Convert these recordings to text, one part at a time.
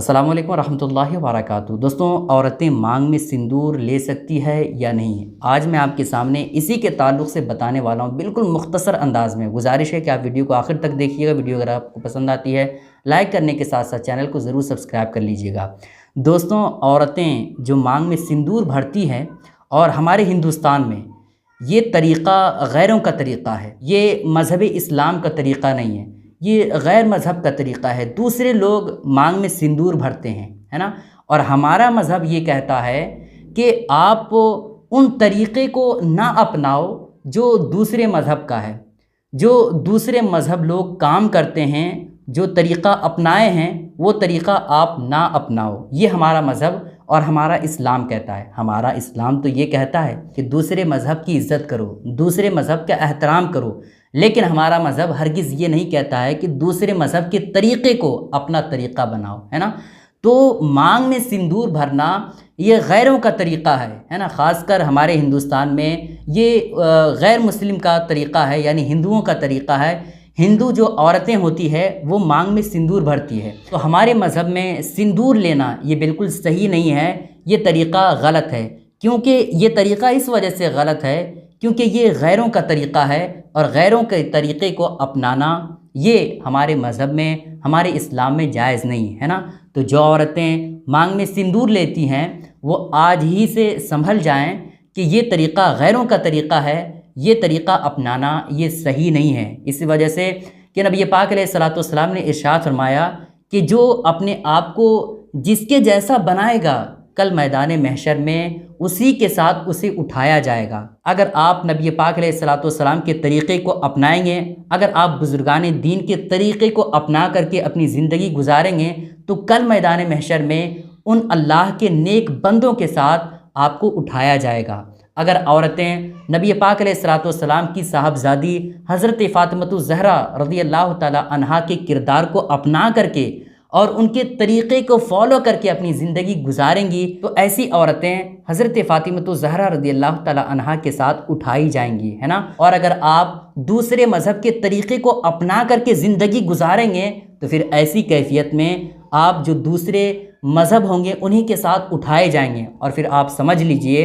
अस्सलाम वालेकुम रहमतुल्लाहि व बरकातहू। दोस्तों, औरतें मांग में सिंदूर ले सकती है या नहीं, आज मैं आपके सामने इसी के ताल्लुक़ से बताने वाला हूँ, बिल्कुल मुख्तसर अंदाज़ में। गुजारिश है कि आप वीडियो को आखिर तक देखिएगा। वीडियो अगर आपको पसंद आती है लाइक करने के साथ साथ चैनल को ज़रूर सब्सक्राइब कर लीजिएगा। दोस्तों, औरतें जो मांग में सिंदूर भरती हैं और हमारे हिंदुस्तान में ये तरीक़ा गैरों का तरीक़ा है, ये मज़हब इस्लाम का तरीक़ा नहीं है, ये गैर मज़हब का तरीक़ा है। दूसरे लोग मांग में सिंदूर भरते हैं, है ना। और हमारा मज़हब ये कहता है कि आप उन तरीक़े को ना अपनाओ जो दूसरे मज़हब का है, जो दूसरे मज़हब लोग काम करते हैं, जो तरीक़ा अपनाए हैं वो तरीक़ा आप ना अपनाओ। ये हमारा मज़हब और हमारा इस्लाम कहता है। हमारा इस्लाम तो ये कहता है कि दूसरे मज़हब की इज़्ज़त करो, दूसरे मज़हब का एहतराम करो, लेकिन हमारा मज़हब हरगिज़ ये नहीं कहता है कि दूसरे मज़हब के तरीक़े को अपना तरीक़ा बनाओ, है ना। तो मांग में सिंदूर भरना ये गैरों का तरीक़ा है ना। ख़ासकर हमारे हिंदुस्तान में ये गैर मुस्लिम का तरीक़ा है, यानी हिंदुओं का तरीक़ा है। हिंदू जो औरतें होती है वो मांग में सिंदूर भरती है। तो हमारे मज़हब में सिंदूर लेना ये बिल्कुल सही नहीं है, ये तरीक़ा गलत है। क्योंकि ये तरीक़ा इस वजह से गलत है क्योंकि ये गैरों का तरीक़ा है और गैरों के तरीक़े को अपनाना ये हमारे मज़हब में, हमारे इस्लाम में जायज़ नहीं है ना। तो जो औरतें मांग में सिंदूर लेती हैं वो आज ही से संभल जाएं कि ये तरीक़ा गैरों का तरीक़ा है, ये तरीक़ा अपनाना ये सही नहीं है। इस वजह से कि नबी पाक अलैहिस्सलाम ने इरशाद फरमाया कि जो अपने आप को जिसके जैसा बनाएगा कल मैदान महशर में उसी के साथ उसे उठाया जाएगा। अगर आप नबी पाक अलैहिस्सलाम के तरीक़े को अपनाएंगे, अगर आप बुज़ुर्गान दीन के तरीक़े को अपना करके अपनी ज़िंदगी गुजारेंगे तो कल मैदान महशर में उन अल्लाह के नेक बंदों के साथ आपको उठाया जाएगा। अगर औरतें नबी पाक अलैहिस्सलाम की साहबजादी हज़रत फ़ातिमतुज़ ज़हरा रज़ियल्लाहु ताला अन्हा के किरदार को अपना करके और उनके तरीक़े को फॉलो करके अपनी ज़िंदगी गुजारेंगी तो ऐसी औरतें हज़रत फ़ातिमतुज़ ज़हरा रज़ियल्लाहु ताला अन्हा के साथ उठाई जाएंगी, है ना। और अगर आप दूसरे मज़हब के तरीक़े को अपना करके ज़िंदगी गुजारेंगे तो फिर ऐसी कैफियत में आप जो दूसरे मज़हब होंगे उन्हीं के साथ उठाए जाएंगे। और फिर आप समझ लीजिए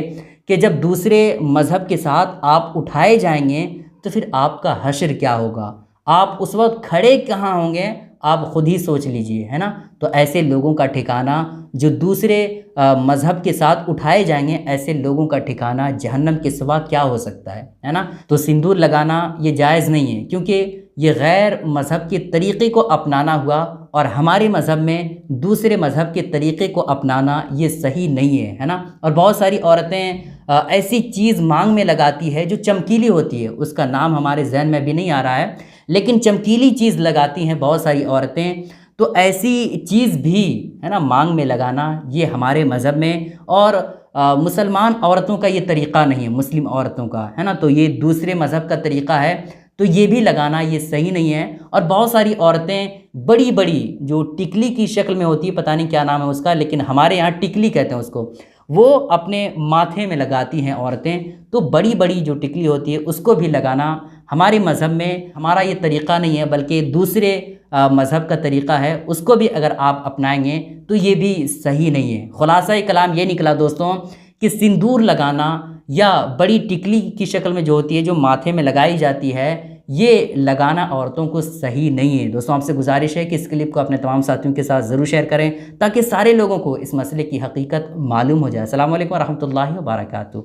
कि जब दूसरे मज़हब के साथ आप उठाए जाएंगे तो फिर आपका हश्र क्या होगा, आप उस वक्त खड़े कहाँ होंगे, आप ख़ुद ही सोच लीजिए, है ना। तो ऐसे लोगों का ठिकाना जो दूसरे मज़हब के साथ उठाए जाएंगे, ऐसे लोगों का ठिकाना जहन्नम के सिवा क्या हो सकता है ना। तो सिंदूर लगाना ये जायज़ नहीं है क्योंकि ये गैर मज़हब के तरीक़े को अपनाना हुआ और हमारे मज़हब में दूसरे मज़हब के तरीक़े को अपनाना ये सही नहीं है ना। और बहुत सारी औरतें ऐसी चीज़ मांग में लगाती है जो चमकीली होती है, उसका नाम हमारे जहन में भी नहीं आ रहा है, लेकिन चमकीली चीज़ लगाती हैं बहुत सारी औरतें। तो ऐसी चीज़ भी, है ना, मांग में लगाना ये हमारे मज़हब में और मुसलमान औरतों का ये तरीक़ा नहीं है, मुस्लिम औरतों का, है ना। तो ये दूसरे मज़हब का तरीक़ा है, तो ये भी लगाना ये सही नहीं है। और बहुत सारी औरतें बड़ी बड़ी जो टिकली की शक्ल में होती है, पता नहीं क्या नाम है उसका, लेकिन हमारे यहाँ टिकली कहते हैं उसको, वो अपने माथे में लगाती हैं औरतें। तो बड़ी बड़ी जो टिकली होती है उसको भी लगाना हमारे मज़हब में, हमारा ये तरीक़ा नहीं है, बल्कि दूसरे मज़हब का तरीक़ा है, उसको भी अगर आप अपनाएंगे तो ये भी सही नहीं है। ख़ुलासा कलाम ये निकला दोस्तों कि सिंदूर लगाना या बड़ी टिकली की शक्ल में जो होती है, जो माथे में लगाई जाती है, ये लगाना औरतों को सही नहीं है। दोस्तों, आपसे गुजारिश है कि इस क्लिप को अपने तमाम साथियों के साथ ज़रूर शेयर करें ताकि सारे लोगों को इस मसले की हकीकत मालूम हो जाए। अस्सलामु अलैकुम रहमतुल्लाहि व बरकातहू।